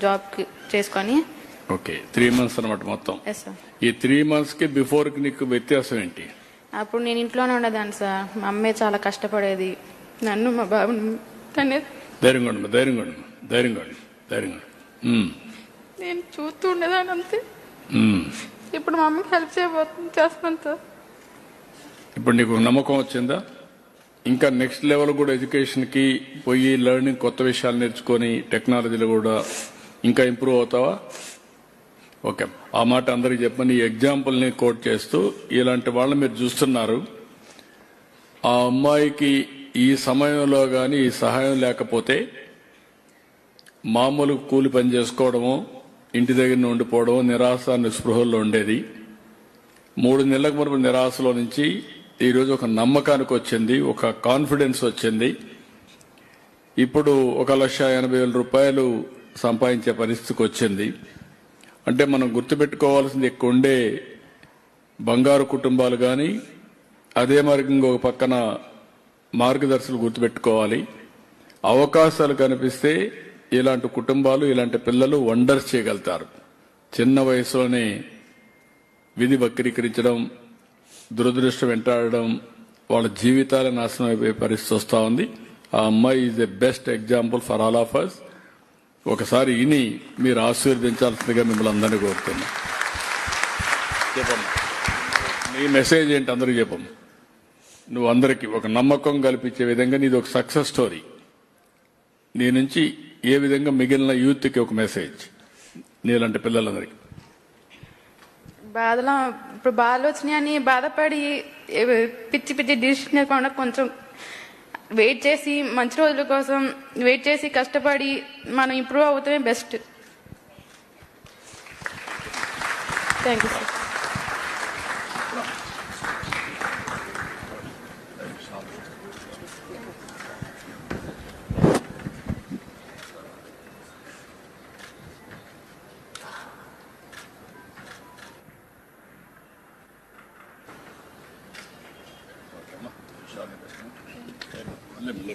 Job చేసుకొని. Okay, 3 months అన్నమాట మొత్తం. Yes sir. ఈ 3 months కి బిఫోర్ కి నీకు వ్యత్యాసం ఏంటి? అప్పుడు నేను ఇంట్లోనే ఉండేదాన్ని సార్. మా అమ్మే చాలా కష్టపడేది, నన్ను మా బాబుని ధైర్యంగా ఉండు, ధైర్యంగా ఉండు, ధైర్యంగా ఉండు, ధైర్యంగా ఉండు. నేను చూస్తూ ఉండేదాన్ని అంతే. ఇప్పుడు మా అమ్మకి హెల్ప్ చేస్తాను సార్. ఇప్పుడు నీకు నమ్మకం వచ్చిందా? ఇంకా నెక్స్ట్ లెవెల్ కూడా ఎడ్యుకేషన్కి పోయి లెర్నింగ్, కొత్త విషయాలు నేర్చుకొని టెక్నాలజీలో కూడా ఇంకా ఇంప్రూవ్ అవుతావా? ఓకే, ఆ మాట అందరికి చెప్పని ఈ ఎగ్జాంపుల్ని కోట్ చేస్తూ, ఇలాంటి వాళ్ళని మీరు చూస్తున్నారు. ఆ అమ్మాయికి ఈ సమయంలో కానీ ఈ సహాయం లేకపోతే మామూలు కూలి పని చేసుకోవడమో, ఇంటి దగ్గర ఉండిపోవడమో, నిరాశ నిస్పృహల్లో ఉండేది. 3 నెలలకు వరకు నిరాశలో నుంచి ఈరోజు ఒక నమ్మకానికి వచ్చింది, ఒక కాన్ఫిడెన్స్ వచ్చింది. ఇప్పుడు 1,80,000 రూపాయలు సంపాదించే పరిస్థితికి వచ్చింది. అంటే మనం గుర్తుపెట్టుకోవాల్సింది, ఎక్కువ ఉండే బంగారు కుటుంబాలు కానీ, అదే మరి ఇంకొక పక్కన మార్గదర్శకులు గుర్తుపెట్టుకోవాలి. అవకాశాలు కనిపిస్తే ఇలాంటి కుటుంబాలు, ఇలాంటి పిల్లలు వండర్స్ చేయగలుగుతారు. చిన్న వయసులోనే విధి వక్రీకరించడం, దురదృష్టం వెంటాడడం, వాళ్ళ జీవితాల నాశనం అయిపోయే పరిస్థితి వస్తూ ఉంది. ఆ అమ్మాయి is the best example for all of us. ఒకసారి ఇని మీరు ఆశీర్వదించాల్సిందిగా మిమ్మల్ని అందరినీ కోరుతున్నా. చెప్పమ్మా, నీ మెసేజ్ ఏంటి అందరికీ చెప్పమ్మా. నువ్వు అందరికీ ఒక నమ్మకం కల్పించే విధంగా నీది ఒక సక్సెస్ స్టోరీ. నీ నుంచి ఏ విధంగా మిగిలిన యూత్కి ఒక మెసేజ్, నీలాంటి పిల్లలందరికీ. బాధలో ఇప్పుడు బాధలు వచ్చినాయని బాధపడి పిచ్చి పిచ్చి డిసిషన్ లేకుండా కొంచెం వెయిట్ చేసి, మంచి రోజుల కోసం వెయిట్ చేసి కష్టపడి మనం ఇంప్రూవ్ అవుతామే best. Thank you sir. Let me.